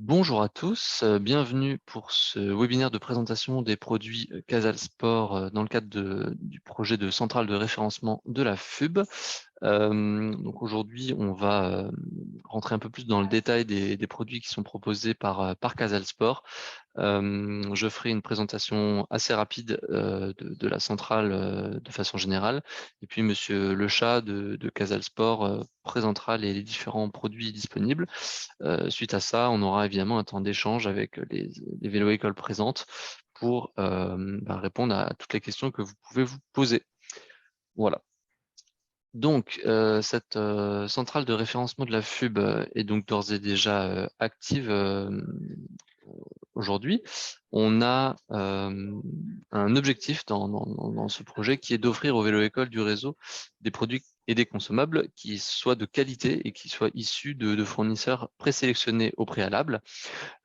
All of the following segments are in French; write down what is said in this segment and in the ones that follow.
Bonjour à tous, bienvenue pour ce webinaire de présentation des produits Casal Sport dans le cadre du projet de centrale de référencement de la FUB. Donc aujourd'hui, on va rentrer un peu plus dans le détail des produits qui sont proposés par Casal Sport. Je ferai une présentation assez rapide de la centrale de façon générale. Et puis Monsieur Lechat de Casal Sport présentera les différents produits disponibles. Suite à ça, on aura évidemment un temps d'échange avec les vélo-écoles présentes pour répondre à toutes les questions que vous pouvez vous poser. Voilà. Donc, cette centrale de référencement de la FUB est donc d'ores et déjà active aujourd'hui. On a un objectif dans ce projet qui est d'offrir aux vélo-écoles du réseau des produits et des consommables qui soient de qualité et qui soient issus de fournisseurs présélectionnés au préalable.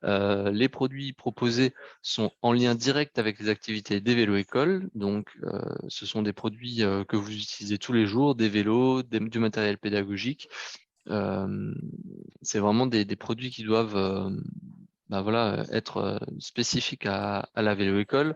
Les produits proposés sont en lien direct avec les activités des vélo-écoles. Donc, ce sont des produits que vous utilisez tous les jours, des vélos, du matériel pédagogique. C'est vraiment des produits qui doivent être spécifiques à la vélo-école.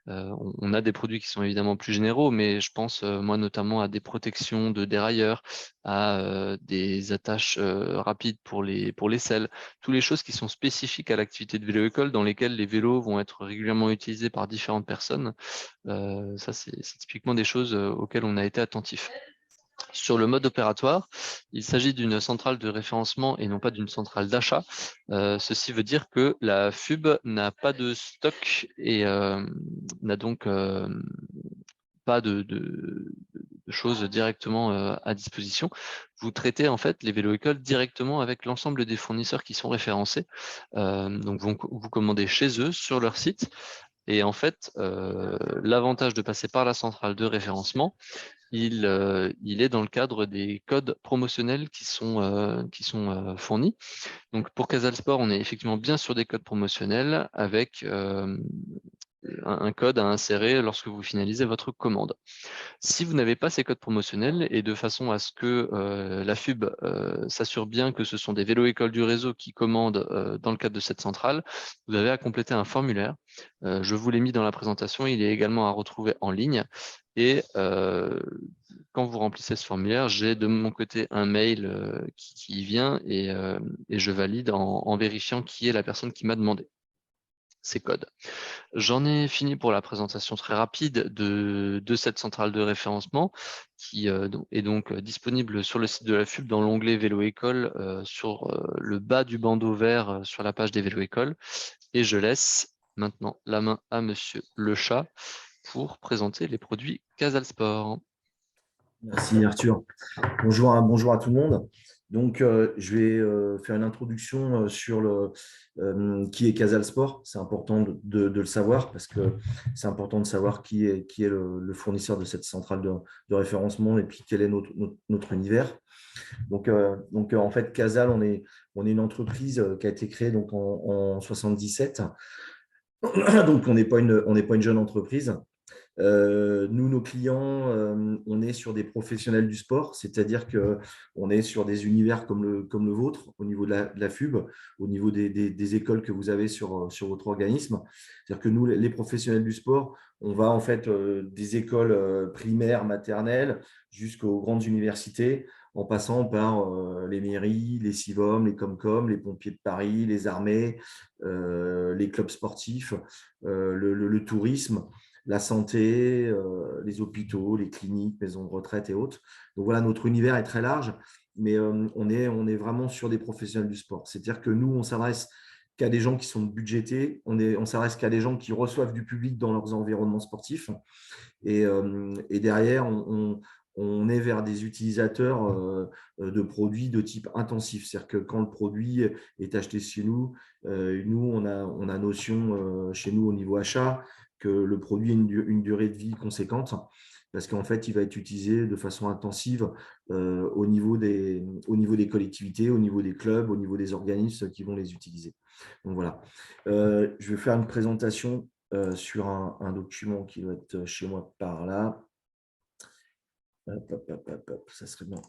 On a des produits qui sont évidemment plus généraux, mais je pense moi notamment à des protections de dérailleurs, à des attaches rapides pour les selles, toutes les choses qui sont spécifiques à l'activité de vélo-école dans lesquelles les vélos vont être régulièrement utilisés par différentes personnes. Ça, c'est typiquement des choses auxquelles on a été attentif. Sur le mode opératoire, il s'agit d'une centrale de référencement et non pas d'une centrale d'achat. Ceci veut dire que la FUB n'a pas de stock et n'a donc pas de choses directement à disposition. Vous traitez en fait les vélo-écoles directement avec l'ensemble des fournisseurs qui sont référencés. Donc vous commandez chez eux sur leur site. Et en fait, l'avantage de passer par la centrale de référencement, il est dans le cadre des codes promotionnels qui sont fournis. Donc pour Casal Sport, on est effectivement bien sur des codes promotionnels avec un code à insérer lorsque vous finalisez votre commande. Si vous n'avez pas ces codes promotionnels et de façon à ce que la FUB s'assure bien que ce sont des vélo-écoles du réseau qui commandent dans le cadre de cette centrale, vous avez à compléter un formulaire. Je vous l'ai mis dans la présentation, il est également à retrouver en ligne. Et quand vous remplissez ce formulaire, j'ai de mon côté un mail qui vient et je valide en vérifiant qui est la personne qui m'a demandé ces codes. J'en ai fini pour la présentation très rapide de cette centrale de référencement qui est donc disponible sur le site de la FUB dans l'onglet Vélo École sur le bas du bandeau vert sur la page des Vélo Écoles. Et je laisse maintenant la main à Monsieur Lechat pour présenter les produits Casalsport. Merci Arthur. Bonjour à tout le monde. Donc, je vais faire une introduction sur qui est Casal Sport. C'est important de le savoir parce que c'est important de savoir qui est le fournisseur de cette centrale de référencement et puis quel est notre univers. Donc, en fait, Casal, on est une entreprise qui a été créée donc, en 77. Donc, on n'est pas une jeune entreprise. Nous, nos clients, on est sur des professionnels du sport, c'est-à-dire qu'on est sur des univers comme le vôtre, au niveau de la FUB, au niveau des écoles que vous avez sur votre organisme. C'est-à-dire que nous, les professionnels du sport, on va en fait des écoles primaires, maternelles, jusqu'aux grandes universités, en passant par les mairies, les CIVOM, les Comcom, les pompiers de Paris, les armées, les clubs sportifs, le tourisme, la santé, les hôpitaux, les cliniques, maisons de retraite et autres. Donc voilà, notre univers est très large, mais on est vraiment sur des professionnels du sport. C'est-à-dire que nous, on s'adresse qu'à des gens qui sont budgétés, on s'adresse qu'à des gens qui reçoivent du public dans leurs environnements sportifs. Et derrière, on est vers des utilisateurs de produits de type intensif. C'est-à-dire que quand le produit est acheté chez nous, on a notion chez nous au niveau achat que le produit a une durée de vie conséquente parce qu'en fait, il va être utilisé de façon intensive au niveau des collectivités, au niveau des clubs, au niveau des organismes qui vont les utiliser. Donc voilà. Je vais faire une présentation sur un document qui doit être chez moi par là. Hop, hop, hop, hop, hop, ça serait bien.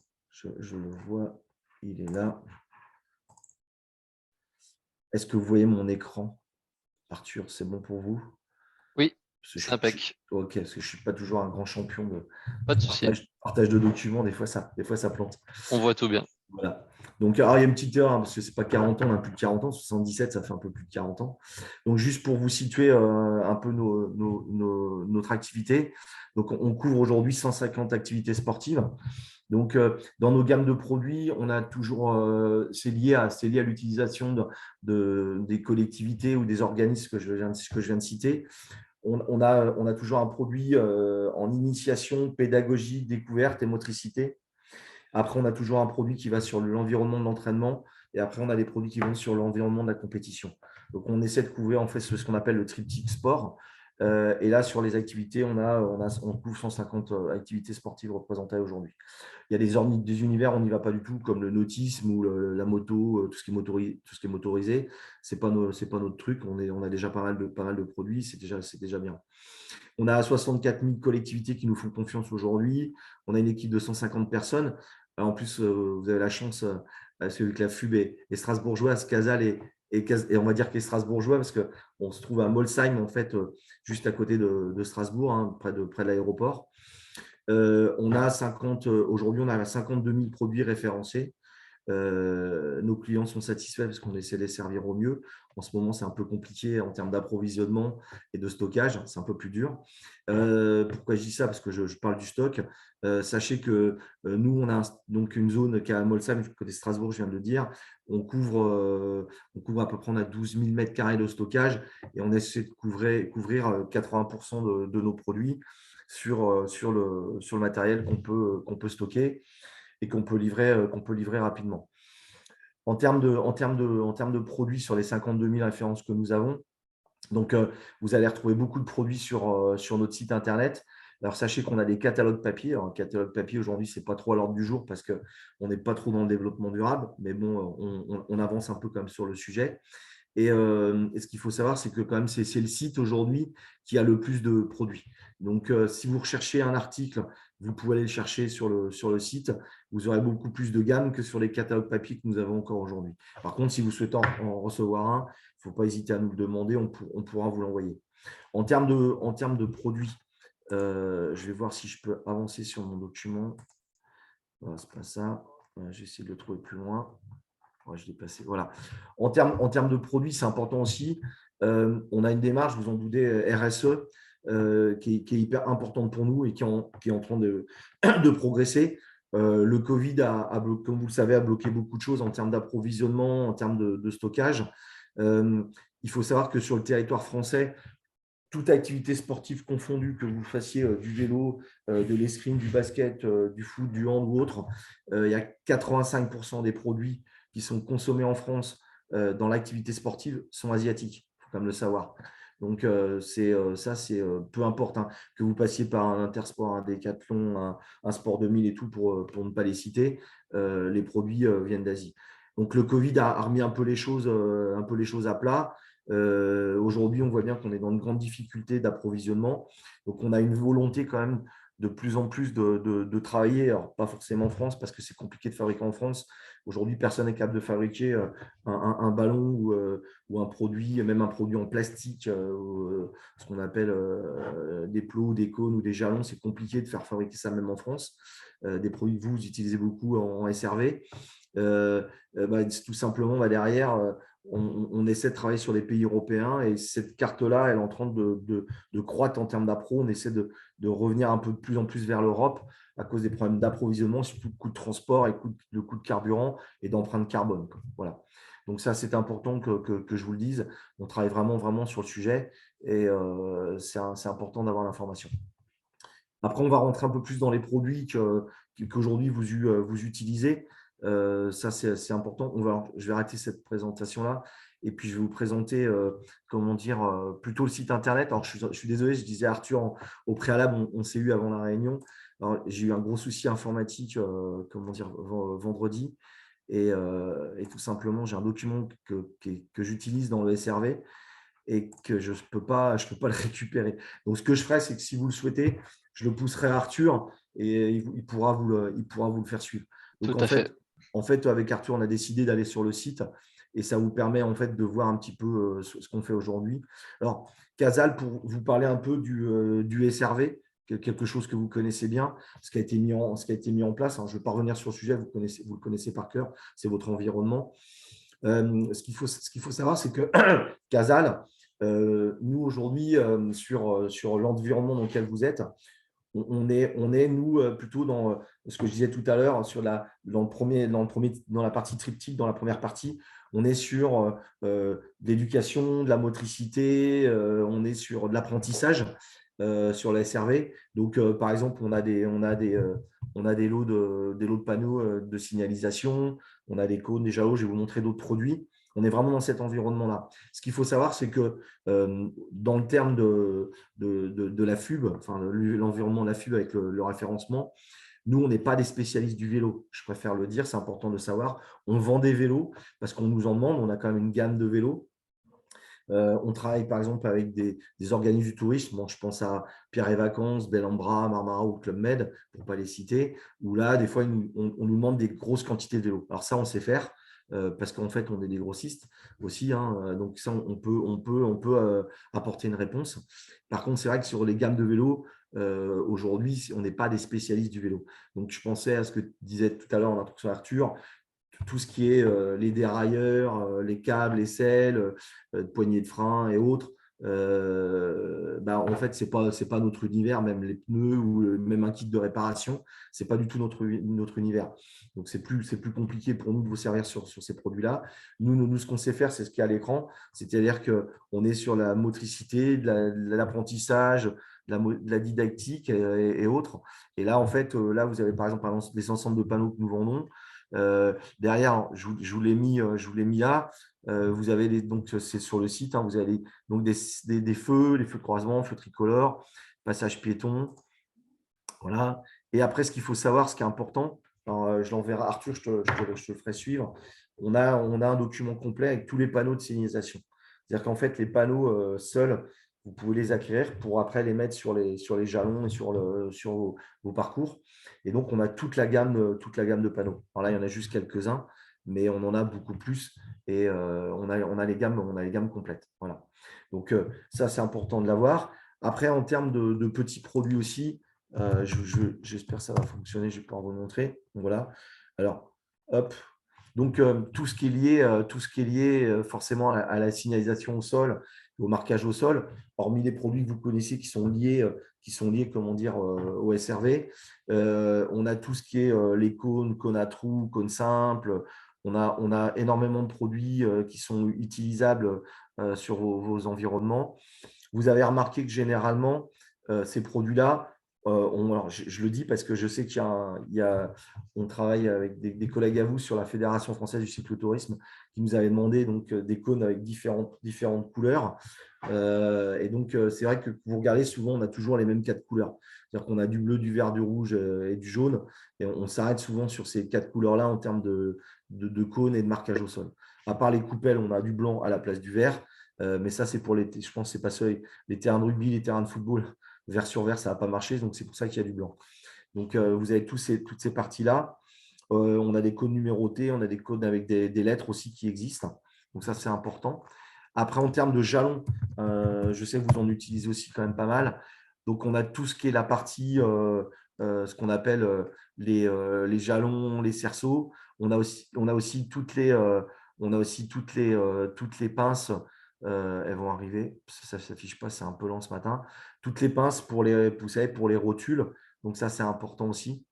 Je le vois, il est là. Est-ce que vous voyez mon écran, Arthur? C'est bon pour vous? Oui, Parce que c'est impec. ok, parce que je ne suis pas toujours un grand champion de Pas de souci. partage de documents. Des fois, ça plante. On voit tout bien. Voilà. Donc, alors, il y a une petite erreur, parce que ce n'est pas 40 ans, on a plus de 40 ans. 77, ça fait un peu plus de 40 ans. Donc, juste pour vous situer un peu notre activité. Donc, on couvre aujourd'hui 150 activités sportives. Donc, dans nos gammes de produits, on a toujours, c'est lié à l'utilisation des collectivités ou des organismes que je viens de citer. On a toujours un produit en initiation, pédagogie, découverte et motricité. Après, on a toujours un produit qui va sur l'environnement de l'entraînement. Et après, on a des produits qui vont sur l'environnement de la compétition. Donc, on essaie de couvrir en fait ce qu'on appelle le triptyque sport. Et là, sur les activités, on couvre 150 activités sportives représentées aujourd'hui. Il y a des univers, on n'y va pas du tout, comme le nautisme ou la moto, tout ce qui est motorisé. C'est pas notre truc. On a déjà pas mal de produits. C'est déjà bien. On a 64 000 collectivités qui nous font confiance aujourd'hui. On a une équipe de 150 personnes. En plus, vous avez la chance, celui que la FUB est strasbourgeoise, Casal et on va dire qu'est strasbourgeois parce qu'on se trouve à Molsheim, en fait, juste à côté de Strasbourg, hein, près de l'aéroport. Aujourd'hui, on a 52 000 produits référencés. Nos clients sont satisfaits parce qu'on essaie de les servir au mieux. En ce moment, c'est un peu compliqué en termes d'approvisionnement et de stockage. C'est un peu plus dur. Pourquoi je dis ça? Parce que je parle du stock. Sachez que nous, on a donc une zone qui est à Molsheim, côté Strasbourg, je viens de le dire. On couvre à peu près, on a 12 000 mètres carrés de stockage et on essaie de couvrir 80% de nos produits sur le matériel qu'on peut stocker et qu'on peut livrer rapidement. En termes de produits sur les 52 000 références que nous avons, donc vous allez retrouver beaucoup de produits sur notre site internet. Alors, sachez qu'on a des catalogues papier. Alors, un catalogue papier, aujourd'hui, ce n'est pas trop à l'ordre du jour parce qu'on n'est pas trop dans le développement durable, mais bon, on avance un peu comme sur le sujet. Et ce qu'il faut savoir, c'est que quand même, c'est le site aujourd'hui qui a le plus de produits. Donc, si vous recherchez un article, vous pouvez aller le chercher sur le site. Vous aurez beaucoup plus de gamme que sur les catalogues papier que nous avons encore aujourd'hui. Par contre, si vous souhaitez en recevoir un, il ne faut pas hésiter à nous le demander, on pourra vous l'envoyer. En termes de produits, je vais voir si je peux avancer sur mon document. Voilà, c'est pas ça. J'ai essayé de le trouver plus loin. Ouais, je l'ai passé. Voilà. En termes de produits, c'est important aussi. On a une démarche, vous en doutez, RSE, qui est hyper importante pour nous et qui est en train de progresser. Le Covid, comme vous le savez, a bloqué beaucoup de choses en termes d'approvisionnement, en termes de stockage. Il faut savoir que sur le territoire français, toute activité sportive confondue, que vous fassiez du vélo, de l'escrime, du basket, du foot, du hand ou autre, il y a 85% des produits qui sont consommés en France dans l'activité sportive sont asiatiques. Il faut quand même le savoir. Donc, peu importe hein, que vous passiez par un Intersport, un Decathlon, un Sport 2000 et tout, pour ne pas les citer, les produits viennent d'Asie. Donc, le Covid a remis un peu les choses à plat. Aujourd'hui, on voit bien qu'on est dans une grande difficulté d'approvisionnement. Donc, on a une volonté quand même de plus en plus de travailler, alors pas forcément en France, parce que c'est compliqué de fabriquer en France. Aujourd'hui, personne n'est capable de fabriquer un ballon ou un produit, même un produit en plastique, ce qu'on appelle des plots, des cônes ou des jalons. C'est compliqué de faire fabriquer ça même en France. Des produits que vous utilisez beaucoup en SRV. Tout simplement, derrière, on essaie de travailler sur les pays européens et cette carte-là, elle est en train de croître en termes d'appro. On essaie de revenir un peu de plus en plus vers l'Europe à cause des problèmes d'approvisionnement, surtout de coûts de transport et de coûts de carburant et d'empreinte carbone. Voilà. Donc ça, c'est important que je vous le dise. On travaille vraiment, vraiment sur le sujet et c'est important d'avoir l'information. Après, on va rentrer un peu plus dans les produits qu'aujourd'hui vous utilisez. Ça, c'est important. Je vais arrêter cette présentation-là et puis je vais vous présenter, plutôt le site internet. Alors, je suis désolé, je disais Arthur au préalable, on s'est eu avant la réunion. J'ai eu un gros souci informatique, vendredi. Et tout simplement, j'ai un document que j'utilise dans le SRV et que je ne peux pas le récupérer. Donc, ce que je ferai, c'est que si vous le souhaitez, je le pousserai à Arthur et il pourra vous le faire suivre. Donc, Tout à fait. en fait, avec Arthur, on a décidé d'aller sur le site et ça vous permet en fait de voir un petit peu ce qu'on fait aujourd'hui. Alors, Casal, pour vous parler un peu du SRV, quelque chose que vous connaissez bien, ce qui a été mis en place. Alors, je ne vais pas revenir sur le sujet, vous le connaissez par cœur, c'est votre environnement. Ce qu'il faut savoir, c'est que Casal, nous aujourd'hui, sur l'environnement dans lequel vous êtes, on est nous, plutôt dans ce que je disais tout à l'heure, dans la partie triptyque, dans la première partie, on est sur de l'éducation, de la motricité, on est sur de l'apprentissage sur la SRV. Donc, par exemple, on a des lots de panneaux de signalisation, on a des cônes, des jalos, je vais vous montrer d'autres produits. On est vraiment dans cet environnement-là. Ce qu'il faut savoir, c'est que dans le terme de la FUB, enfin l'environnement de la FUB avec le référencement, nous, on n'est pas des spécialistes du vélo. Je préfère le dire, c'est important de savoir. On vend des vélos parce qu'on nous en demande. On a quand même une gamme de vélos. On travaille par exemple avec des organismes du tourisme. Bon, je pense à Pierre et Vacances, Bellambra, Marmara ou Club Med, pour ne pas les citer, où là, des fois, on nous demande des grosses quantités de vélos. Alors ça, on sait faire. Parce qu'en fait, on est des grossistes aussi, hein, donc ça, on peut apporter une réponse. Par contre, c'est vrai que sur les gammes de vélos, aujourd'hui, on n'est pas des spécialistes du vélo. Donc, je pensais à ce que disait tout à l'heure en introduction Arthur, tout ce qui est les dérailleurs, les câbles, les selles, poignées de frein et autres. En fait, ce n'est pas notre univers, même les pneus ou même un kit de réparation, ce n'est pas du tout notre univers. Donc, c'est plus compliqué pour nous de vous servir sur ces produits-là. Nous, ce qu'on sait faire, c'est ce qu'il y a à l'écran, c'est-à-dire qu'on est sur la motricité, de l'apprentissage, de la didactique et autres. Et là, en fait, là, vous avez par exemple les ensembles de panneaux que nous vendons. Derrière, je vous l'ai mis là. Vous avez donc c'est sur le site, hein, vous avez donc des feux, les feux de croisement, feux tricolores, passage piéton. Voilà. Et après, ce qu'il faut savoir, ce qui est important, alors, je l'enverrai à Arthur, je te le ferai suivre. On a un document complet avec tous les panneaux de signalisation. C'est-à-dire qu'en fait, les panneaux seuls, vous pouvez les acquérir pour après les mettre sur les jalons et sur vos parcours. Et donc, on a toute la gamme de panneaux. Alors là, il y en a juste quelques-uns, mais on en a beaucoup plus. Et on a les gammes complètes. Voilà. Donc, ça, c'est important de l'avoir. Après, en termes de petits produits aussi, j'espère que ça va fonctionner. Je vais pouvoir vous montrer. Donc, voilà. Alors, hop. Donc, tout ce qui est lié forcément à la signalisation au sol, au marquage au sol, hormis les produits que vous connaissez qui sont liés comment dire, au SRV. On a tout ce qui est les cônes à trous, cônes simples. On a énormément de produits qui sont utilisables sur vos environnements. Vous avez remarqué que généralement, ces produits-là, alors je le dis parce que je sais on travaille avec des collègues à vous sur la Fédération française du cyclotourisme qui nous avait demandé donc, des cônes avec différentes couleurs. Et donc, c'est vrai que vous regardez, souvent, on a toujours les mêmes 4 couleurs. C'est-à-dire qu'on a du bleu, du vert, du rouge et du jaune. Et on s'arrête souvent sur ces 4 couleurs-là en termes de cônes et de marquage au sol. À part les coupelles, on a du blanc à la place du vert. Mais ça, c'est pour je pense que c'est pas seul. Les terrains de rugby, les terrains de football, vert sur vert, ça n'a pas marché. Donc, c'est pour ça qu'il y a du blanc. Donc, vous avez toutes ces parties-là. On a des codes numérotés, on a des codes avec des lettres aussi qui existent. Donc, ça, c'est important. Après, en termes de jalons, je sais que vous en utilisez aussi quand même pas mal. Donc, on a tout ce qui est la partie, ce qu'on appelle les jalons, les cerceaux. On a aussi toutes les pinces. Elles vont arriver. Ça ne s'affiche pas, c'est un peu lent ce matin. Toutes les pinces vous savez, pour les rotules. Donc, ça, c'est important aussi.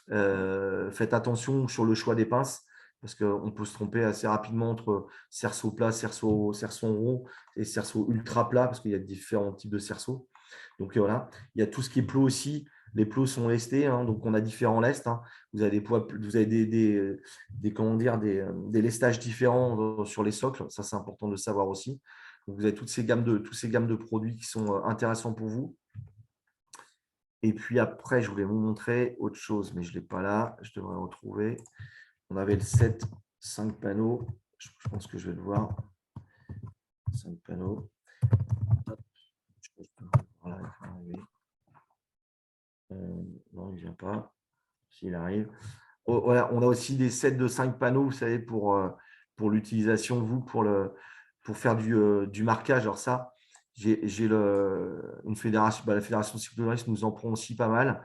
Faites attention sur le choix des pinces parce qu'on peut se tromper assez rapidement entre cerceau plat, cerceau rond et cerceau ultra plat parce qu'il y a différents types de cerceaux. Donc voilà, il y a tout ce qui est plot aussi. Les plots sont lestés, hein, donc on a différents lestes. Hein. Vous avez comment dire, des lestages différents sur les socles. Ça, c'est important de le savoir aussi. Donc, vous avez toutes ces gammes de produits qui sont intéressants pour vous. Et puis après, je voulais vous montrer autre chose, mais je ne l'ai pas là. Je devrais le retrouver. On avait le set 5 panneaux. Je pense que je vais le voir. 5 panneaux. Voilà, il faut arriver. Non, il ne vient pas. S'il arrive. Oh, voilà, on a aussi des sets de 5 panneaux, vous savez, pour pour l'utilisation, vous, pour faire du marquage. Alors ça, une fédération, la Fédération cycliste nous en prend aussi pas mal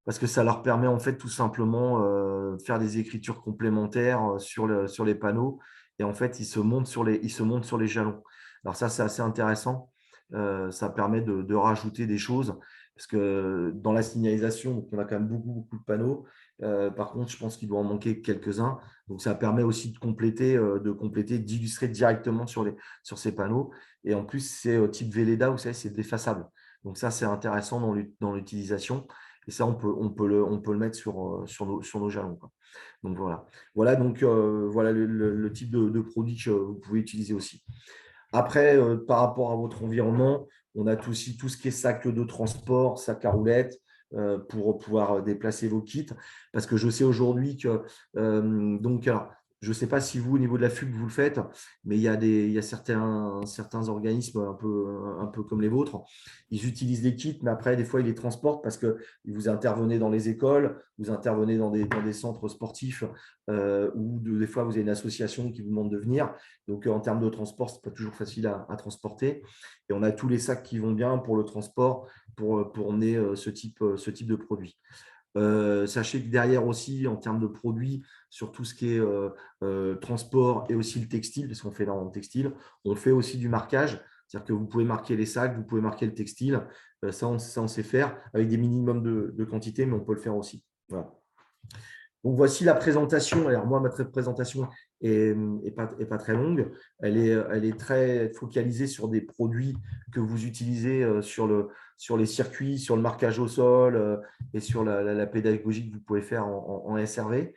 parce que ça leur permet en fait tout simplement de faire des écritures complémentaires sur les panneaux et en fait, ils se montent sur les jalons. Alors ça, c'est assez intéressant. Ça permet de rajouter des choses parce que dans la signalisation, donc on a quand même beaucoup de panneaux. Par contre, je pense qu'il doit en manquer quelques-uns. Donc, ça permet aussi de compléter, d'illustrer directement sur ces panneaux. Et en plus, c'est type Velleda, vous savez, c'est défaçable. Donc, ça, c'est intéressant dans l'utilisation. Et ça, on peut le mettre sur nos jalons, quoi. Donc, voilà. Voilà, donc, voilà le type de produit que vous pouvez utiliser aussi. Après, par rapport à votre environnement, on a aussi tout ce qui est sac de transport, sac à roulettes, pour pouvoir déplacer vos kits. Parce que je sais aujourd'hui que, donc, alors, je ne sais pas si vous, au niveau de la FUB, vous le faites, mais il y a certains organismes un peu comme les vôtres. Ils utilisent les kits, mais après, des fois, ils les transportent parce que vous intervenez dans les écoles, vous intervenez dans des centres sportifs, ou des fois, vous avez une association qui vous demande de venir. Donc, en termes de transport, ce n'est pas toujours facile à transporter. Et on a tous les sacs qui vont bien pour le transport, pour emmener ce type de produit. Sachez que derrière aussi, en termes de produits, sur tout ce qui est transport et aussi le textile, parce qu'on fait dans le textile, on fait aussi du marquage. C'est-à-dire que vous pouvez marquer les sacs, vous pouvez marquer le textile. Ça, on sait faire avec des minimums de quantité, mais on peut le faire aussi. Voilà. Donc, voici la présentation. Alors, moi, ma présentation n'est pas très longue. Elle est très focalisée sur des produits que vous utilisez sur les circuits, sur le marquage au sol et sur la pédagogie que vous pouvez faire en SRV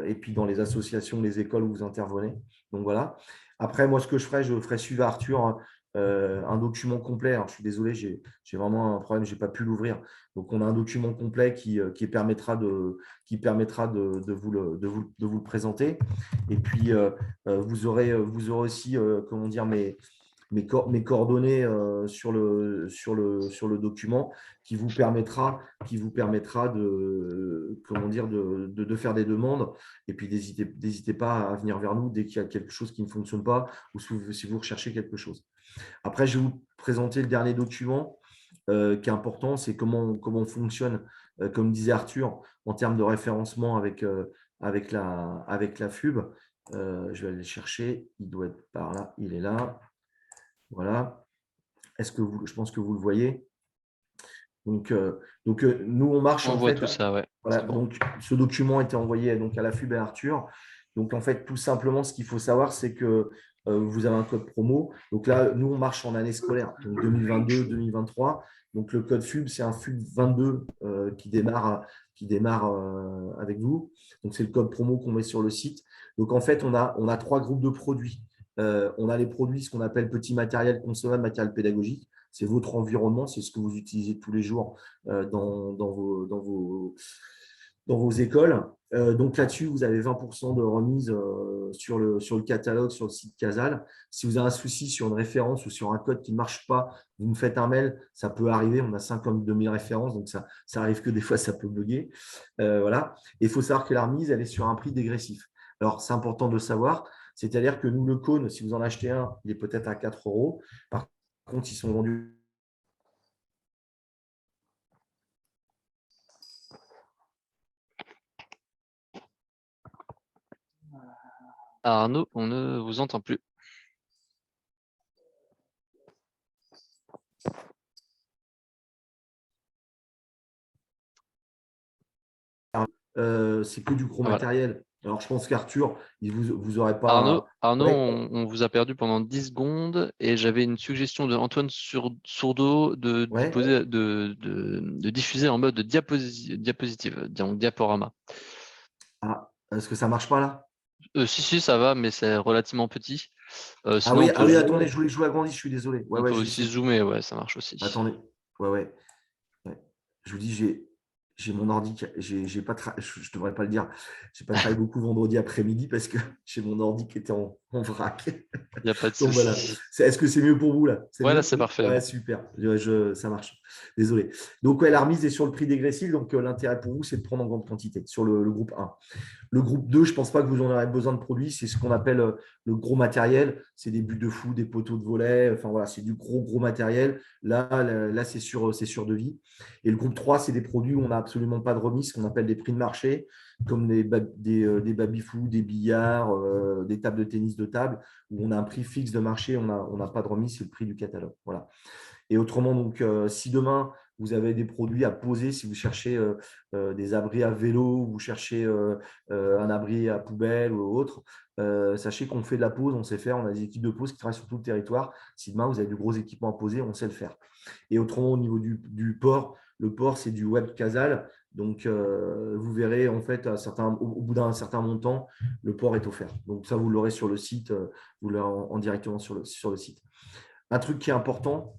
et puis dans les associations, les écoles où vous intervenez. Donc, voilà. Après, moi, ce que je ferai suivre à Arthur un document complet. Alors, je suis désolé, j'ai vraiment un problème, je n'ai pas pu l'ouvrir. Donc, on a un document complet qui permettra de vous le présenter. Et puis, vous aurez aussi comment dire, mes coordonnées sur le document qui vous permettra comment dire, de faire des demandes. Et puis, n'hésitez pas à venir vers nous dès qu'il y a quelque chose qui ne fonctionne pas ou si vous recherchez quelque chose. Après, je vais vous présenter le dernier document qui est important, c'est comment on fonctionne, comme disait Arthur, en termes de référencement avec la FUB. Je vais aller le chercher, il doit être par là, il est là. Voilà. Je pense que vous le voyez. Donc, nous, on marche On en voit fait. tout ça, ouais. Voilà, Bon. donc ce document a été envoyé donc, à la FUB et à Arthur. Donc, en fait, tout simplement, ce qu'il faut savoir, c'est que vous avez un code promo. Donc là, nous, on marche en année scolaire, donc 2022-2023. Donc, le code FUB, c'est un FUB 22 qui démarre avec vous. Donc, c'est le code promo qu'on met sur le site. Donc, en fait, on a 3 groupes de produits. On a les produits, ce qu'on appelle petit matériel consommable, matériel pédagogique. C'est votre environnement, c'est ce que vous utilisez tous les jours dans vos écoles. Donc là-dessus, vous avez 20% de remise sur le catalogue, sur le site Casal. Si vous avez un souci sur une référence ou sur un code qui ne marche pas, vous me faites un mail, ça peut arriver. On a 52 000 références, donc ça arrive que des fois, ça peut bugger. Voilà. Et il faut savoir que la remise, elle est sur un prix dégressif. Alors, c'est important de le savoir. C'est-à-dire que nous, le cône, si vous en achetez un, il est peut-être à 4 euros. Par contre, ils sont vendus. Arnaud, on ne vous entend plus. C'est que du gros Voilà. matériel. Alors, je pense qu'Arthur, vous aurez pas. Arnaud, Ouais. on vous a perdu pendant 10 secondes et j'avais une suggestion de Antoine Sourdeau de Ouais. diffuser en mode diapositive, donc diaporama. Ah, est-ce que ça marche pas là? Si, ça va, mais c'est relativement petit. Ah Sinon, oui, attendez, je voulais agrandir, je suis désolé. Ouais, on ouais, peut je vais aussi essayer. zoomer, ouais, ça marche aussi. Attendez. Ouais, ouais. Ouais. Je vous dis, j'ai mon ordi. J'ai pas je devrais pas le dire. J'ai pas travaillé beaucoup vendredi après-midi parce que j'ai mon ordi qui était en vrac. Il n'y a pas de Donc voilà. souci. Est-ce que c'est mieux pour vous là? C'est Ouais, là, mieux? c'est Oui. parfait. Ouais, Ouais. super. Ça marche. Désolé. Donc ouais, la remise est sur le prix dégressif. Donc l'intérêt pour vous, c'est de prendre en grande quantité sur le groupe 1. Le groupe 2, je ne pense pas que vous en aurez besoin de produits. C'est ce qu'on appelle le gros matériel. C'est des buts de fou, des poteaux de volet. Enfin voilà, c'est du gros matériel. Là c'est sur devis. Et le groupe 3, c'est des produits où on n'a absolument pas de remise, ce qu'on appelle des prix de marché, comme des baby-foot, des billards, des tables de tennis de table, où on a un prix fixe de marché, on n'a pas de remise, c'est le prix du catalogue. Voilà. Et autrement, donc, si demain, vous avez des produits à poser, si vous cherchez des abris à vélo, vous cherchez un abri à poubelle ou autre, sachez qu'on fait de la pose, on sait faire, on a des équipes de pose qui travaillent sur tout le territoire. Si demain, vous avez du gros équipement à poser, on sait le faire. Et autrement, au niveau du port, le port, c'est du web casal. Donc, vous verrez, en fait, au bout d'un certain montant, le port est offert. Donc, ça, vous l'aurez sur le site, vous l'aurez directement sur le site. Un truc qui est important,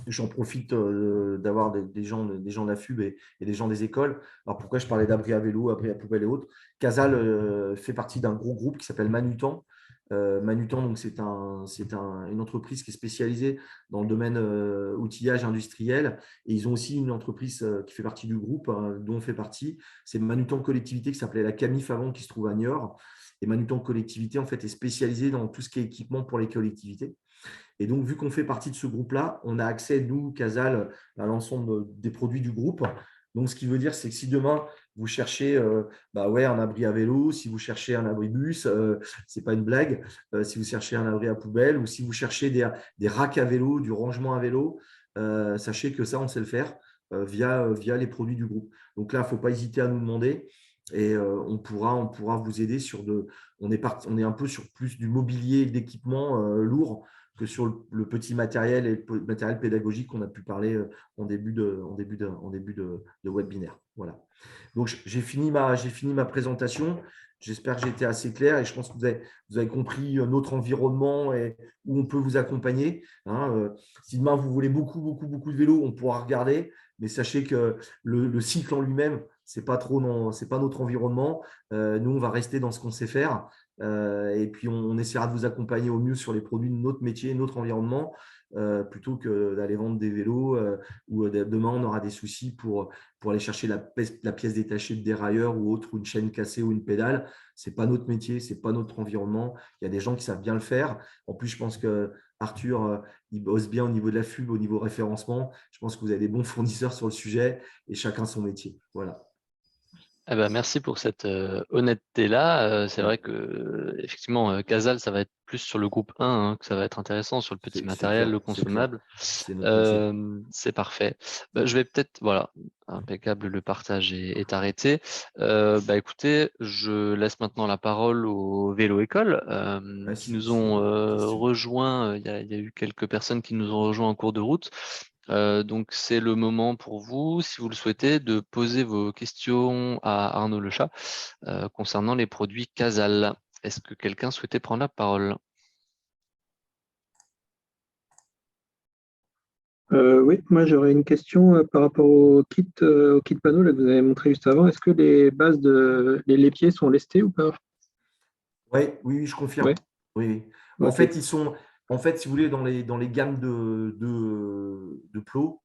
j'en profite d'avoir des gens de la FUB et des gens des écoles. Alors pourquoi je parlais d'abri à vélo, abri à poubelle et autres? Casal fait partie d'un gros groupe qui s'appelle Manutan. Manutan, donc une entreprise qui est spécialisée dans le domaine outillage industriel. Et ils ont aussi une entreprise qui fait partie du groupe dont on fait partie. C'est Manutan Collectivité qui s'appelait la Camif avant, qui se trouve à Niort. Et Manutan Collectivité, en fait, est spécialisée dans tout ce qui est équipement pour les collectivités. Et donc, vu qu'on fait partie de ce groupe-là, on a accès, nous, Casal, à l'ensemble des produits du groupe. Donc, ce qui veut dire, c'est que si demain, vous cherchez un abri à vélo, si vous cherchez un abri bus, ce n'est pas une blague, si vous cherchez un abri à poubelle ou si vous cherchez des racks à vélo, du rangement à vélo, sachez que ça, on sait le faire via les produits du groupe. Donc là, il ne faut pas hésiter à nous demander et on pourra vous aider on est un peu sur plus du mobilier et d'équipement lourd que sur le petit matériel et le matériel pédagogique qu'on a pu parler en début de webinaire. Voilà. Donc, j'ai fini ma présentation. J'espère que j'ai été assez clair et je pense que vous avez compris notre environnement et où on peut vous accompagner. Hein. Si demain, vous voulez beaucoup de vélos, on pourra regarder, mais sachez que le cycle en lui-même, c'est pas notre environnement. Nous, on va rester dans ce qu'on sait faire. Et puis, on essaiera de vous accompagner au mieux sur les produits de notre métier, notre environnement, plutôt que d'aller vendre des vélos où demain, on aura des soucis pour aller chercher la pièce détachée de dérailleur ou autre, ou une chaîne cassée ou une pédale. Ce n'est pas notre métier, ce n'est pas notre environnement. Il y a des gens qui savent bien le faire. En plus, je pense que Arthur, il bosse bien au niveau de la FUB, au niveau référencement. Je pense que vous avez des bons fournisseurs sur le sujet et chacun son métier. Voilà. Eh ben, merci pour cette honnêteté-là. C'est vrai que effectivement, Casal, ça va être plus sur le groupe 1 hein, que ça va être intéressant, sur le petit C'est matériel, clair, le c'est clair. consommable. C'est notre métier. C'est parfait. Je vais peut-être, voilà, impeccable, le partage est arrêté. Écoutez, je laisse maintenant la parole aux Vélo École Ouais, qui si nous ont question. rejoints. Il y a eu quelques personnes qui nous ont rejoints en cours de route. Donc, c'est le moment pour vous, si vous le souhaitez, de poser vos questions à Arnaud Lechat concernant les produits Casal. Est-ce que quelqu'un souhaitait prendre la parole? Oui, moi j'aurais une question par rapport au kit panneau là, que vous avez montré juste avant. Est-ce que les bases les pieds sont lestés ou pas? Oui, je confirme. Oui, Oui, oui. En ok. fait, si vous voulez, dans les gammes de plots,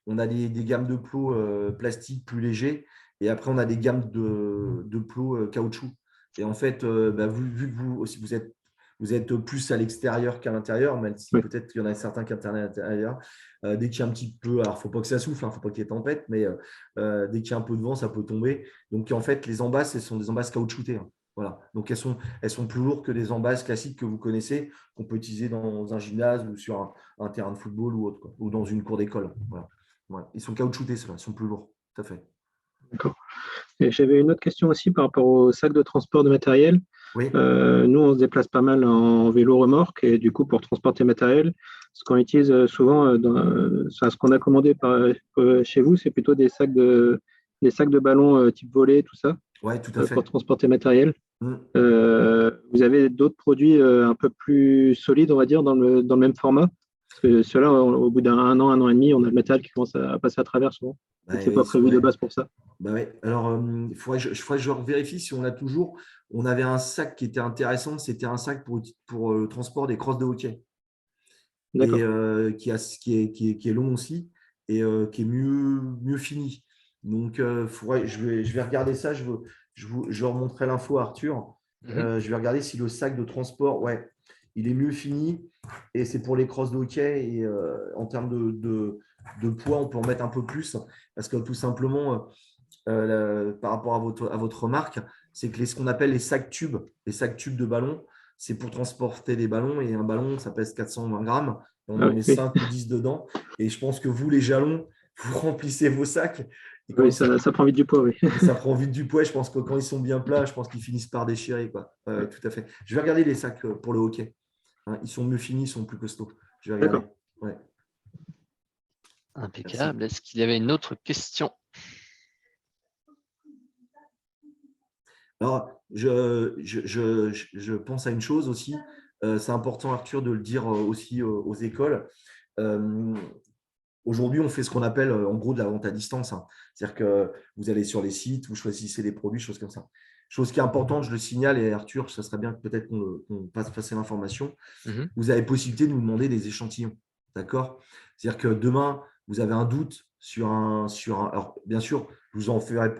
on a des gammes de plots plastiques plus légers et après, on a des gammes de plots caoutchouc. Et en fait, vu que si vous êtes plus à l'extérieur qu'à l'intérieur, même si Oui. peut-être qu'il y en a certains qui sont à l'intérieur, dès qu'il y a un petit peu, alors il ne faut pas que ça souffle, il ne faut pas qu'il y ait tempête, mais dès qu'il y a un peu de vent, ça peut tomber. Donc, en fait, les embasses, elles sont des embasses caoutchoutées. Hein. Voilà. Donc, elles sont plus lourdes que les embasses classiques que vous connaissez, qu'on peut utiliser dans un gymnase ou sur un terrain de football ou autre, quoi, ou dans une cour d'école. Voilà. Voilà. Ils sont caoutchoutés, ceux-là, ils sont plus lourds. Tout à fait. D'accord. Et j'avais une autre question aussi par rapport au sac de transport de matériel. Oui, Nous, on se déplace pas mal en vélo remorque et du coup, pour transporter matériel, ce qu'on utilise souvent, ce qu'on a commandé chez vous, c'est plutôt des sacs de ballon type volet, tout ça, ouais, tout à pour fait. transporter matériel. Mm. Vous avez d'autres produits un peu plus solides, on va dire, dans le même format? Parce que ceux-là, au bout d'un an et demi, on a le métal qui commence à passer à travers souvent. Bah, C'est pas prévu de base pour ça. Bah ouais. Alors, il faudrait que je vérifie si on a toujours. On avait un sac qui était intéressant, c'était un sac pour le transport des crosses de hockey. Et qui est long aussi et qui est mieux fini. Donc, je vais regarder ça. Je remonterai l'info à Arthur. Je vais regarder si le sac de transport, ouais, il est mieux fini et c'est pour les crosses de hockey. Et en termes de poids, on peut en mettre un peu plus parce que tout simplement, par rapport à votre remarque, c'est que ce qu'on appelle les sacs tubes de ballon, c'est pour transporter des ballons et un ballon, ça pèse 420 grammes. Et on en met 5 ou 10 dedans. Et je pense que vous, les jalons, vous remplissez vos sacs. Et Oui, ça prend vite du poids, oui. Ça prend vite du poids. Je pense que quand ils sont bien plats, je pense qu'ils finissent par déchirer, quoi. Tout à fait. Je vais regarder les sacs pour le hockey. Hein, ils sont mieux finis, ils sont plus costauds. Je vais regarder. Ouais. Impeccable. Est-ce qu'il y avait une autre question? Alors, je pense à une chose aussi. C'est important, Arthur, de le dire aussi aux écoles. Aujourd'hui, on fait ce qu'on appelle en gros de la vente à distance. Hein. C'est-à-dire que vous allez sur les sites, vous choisissez des produits, choses comme ça. Chose qui est importante, je le signale, et Arthur, ça serait bien peut-être qu'on passe passer l'information. Vous avez possibilité de nous demander des échantillons. D'accord? C'est-à-dire que demain, vous avez un doute sur un. Alors, bien sûr, je ne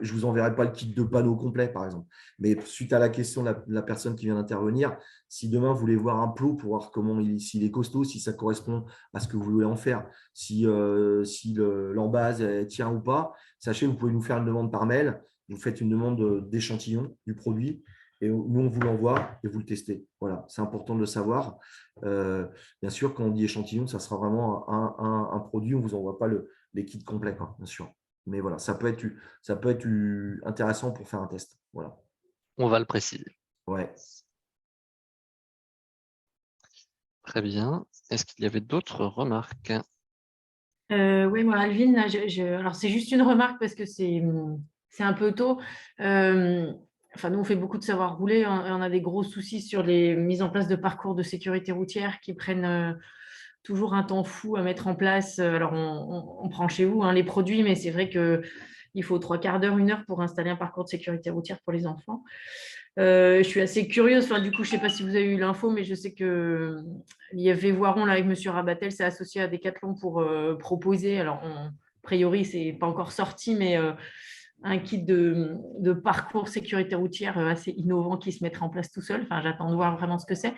vous enverrai pas le kit de panneau complet, par exemple. Mais suite à la question de la personne qui vient d'intervenir, si demain vous voulez voir un plot pour voir s'il est costaud, si ça correspond à ce que vous voulez en faire, si l'embase tient ou pas, sachez que vous pouvez nous faire une demande par mail. Vous faites une demande d'échantillon du produit et nous, on vous l'envoie et vous le testez. Voilà, c'est important de le savoir. Bien sûr, quand on dit échantillon, ça sera vraiment un produit. On ne vous envoie pas les kits complets, quoi, bien sûr. Mais voilà, ça peut être intéressant pour faire un test. Voilà. On va le préciser. Ouais. Très bien. Est-ce qu'il y avait d'autres remarques? Oui, moi, Alvin, là, alors c'est juste une remarque parce que c'est un peu tôt. Enfin, nous, on fait beaucoup de savoir rouler. On a des gros soucis sur les mises en place de parcours de sécurité routière qui prennent toujours un temps fou à mettre en place. Alors, on prend chez vous les produits, mais c'est vrai qu'il faut 3/4 d'heure, 1 heure pour installer un parcours de sécurité routière pour les enfants. Je suis assez curieuse. Enfin, du coup, je ne sais pas si vous avez eu l'info, mais je sais que l'IFV Voiron, là, avec M. Rabatel, s'est associé à Decathlon pour proposer. Alors, a priori, ce n'est pas encore sorti, mais un kit de parcours sécurité routière assez innovant qui se mettra en place tout seul. Enfin, j'attends de voir vraiment ce que c'est.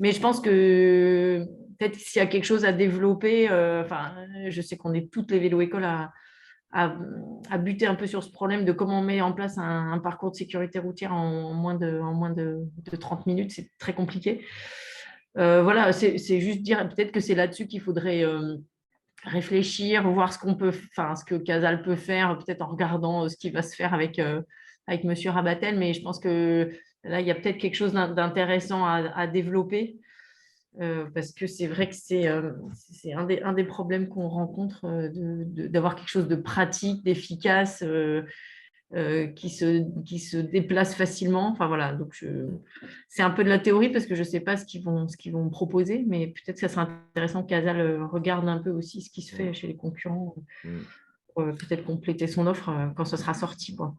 Mais je pense que peut-être s'il y a quelque chose à développer, je sais qu'on est toutes les vélo-écoles à buter un peu sur ce problème de comment on met en place un parcours de sécurité routière en moins de 30 minutes. C'est très compliqué. Voilà, c'est juste dire peut-être que c'est là-dessus qu'il faudrait réfléchir, voir ce que Casal peut faire, peut-être en regardant ce qui va se faire avec Monsieur Rabatel. Mais je pense que là, il y a peut-être quelque chose d'intéressant à développer. Parce que c'est vrai que c'est un des problèmes qu'on rencontre d'avoir quelque chose de pratique, d'efficace, qui se déplace facilement. Enfin voilà, donc c'est un peu de la théorie parce que je ne sais pas ce qu'ils vont proposer, mais peut-être que ça serait intéressant que Casal regarde un peu aussi ce qui se fait chez les concurrents, pour peut-être compléter son offre quand ce sera sorti, quoi.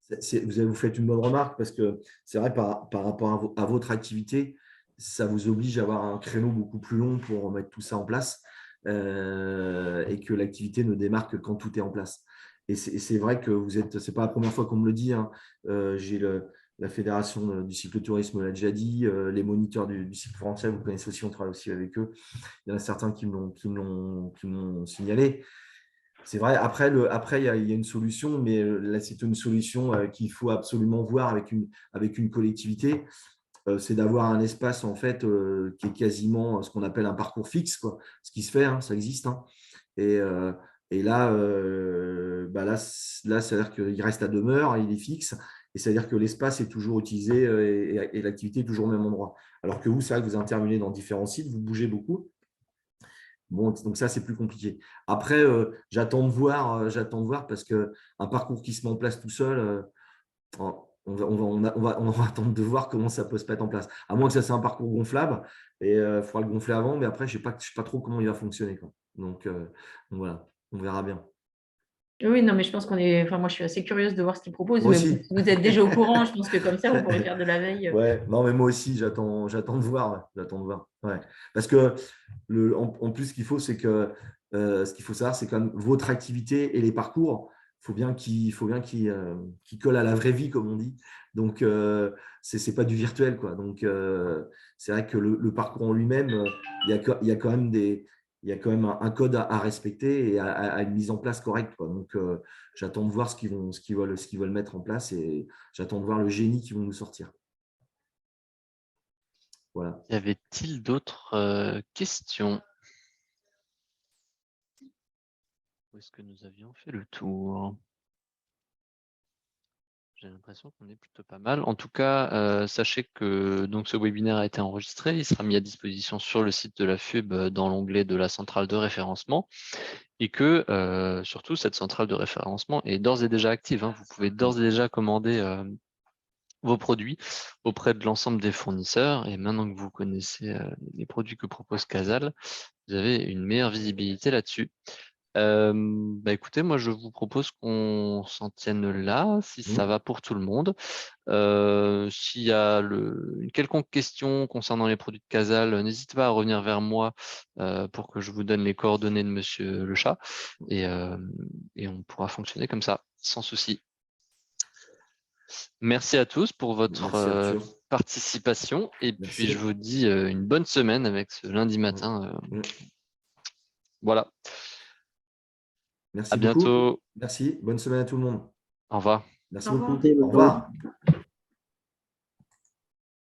Vous faites une bonne remarque parce que c'est vrai par rapport à votre activité, ça vous oblige à avoir un créneau beaucoup plus long pour mettre tout ça en place et que l'activité ne démarre que quand tout est en place. Et c'est vrai que c'est pas la première fois qu'on me le dit. Hein. J'ai la Fédération du cyclotourisme l'a déjà dit, les moniteurs du cycle français, vous connaissez aussi, on travaille aussi avec eux. Il y en a certains qui m'ont signalé. C'est vrai, après, il y a une solution, mais là, c'est une solution qu'il faut absolument voir avec une collectivité. C'est d'avoir un espace en fait qui est quasiment ce qu'on appelle un parcours fixe, quoi. Ce qui se fait, hein, ça existe. Hein. Et là, là, c'est-à-dire qu'il reste à demeure, il est fixe, et c'est-à-dire que l'espace est toujours utilisé et l'activité est toujours au même endroit. Alors que vous, c'est vrai que vous intervenez dans différents sites, vous bougez beaucoup. Bon, donc ça, c'est plus compliqué. Après, j'attends de voir parce qu'un parcours qui se met en place tout seul, on va attendre de voir comment ça peut se mettre en place. À moins que ça c'est un parcours gonflable et il faudra le gonfler avant, mais après, je ne sais pas trop comment il va fonctionner, quoi. Donc voilà, on verra bien. Oui, non, mais je pense enfin, moi, je suis assez curieuse de voir ce qu'ils proposent, Moi mais bon, aussi. si vous êtes déjà au courant, je pense que comme ça, vous pourrez faire de la veille. Ouais, non, mais moi aussi, j'attends de voir. Ouais, j'attends de voir. Ouais. Parce que en plus, ce qu'il faut, c'est que ce qu'il faut savoir, c'est quand même votre activité et les parcours. Il faut bien qu'ils collent à la vraie vie, comme on dit. Donc, c'est pas du virtuel, quoi. Donc, c'est vrai que le parcours en lui-même, il y a quand même un code à respecter et à une mise en place correcte, quoi. Donc, j'attends de voir ce qu'ils veulent mettre en place et j'attends de voir le génie qu'ils vont nous sortir. Voilà. Y avait-il d'autres questions? Ou est-ce que nous avions fait le tour? J'ai l'impression qu'on est plutôt pas mal. En tout cas, sachez que donc, ce webinaire a été enregistré. Il sera mis à disposition sur le site de la FUB dans l'onglet de la centrale de référencement. Et que surtout, cette centrale de référencement est d'ores et déjà active, hein. Vous pouvez d'ores et déjà commander vos produits auprès de l'ensemble des fournisseurs. Et maintenant que vous connaissez les produits que propose Casal, vous avez une meilleure visibilité là-dessus. Écoutez, moi je vous propose qu'on s'en tienne là, si ça va pour tout le monde. S'il y a une quelconque question concernant les produits de Casal, n'hésitez pas à revenir vers moi pour que je vous donne les coordonnées de Monsieur Le Chat et on pourra fonctionner comme ça, sans souci. Merci à tous pour votre participation et puis je vous dis une bonne semaine avec ce lundi matin. Voilà. Merci à beaucoup. bientôt. Merci. Bonne semaine à tout le monde. Au revoir. Merci Au revoir. beaucoup. Au revoir.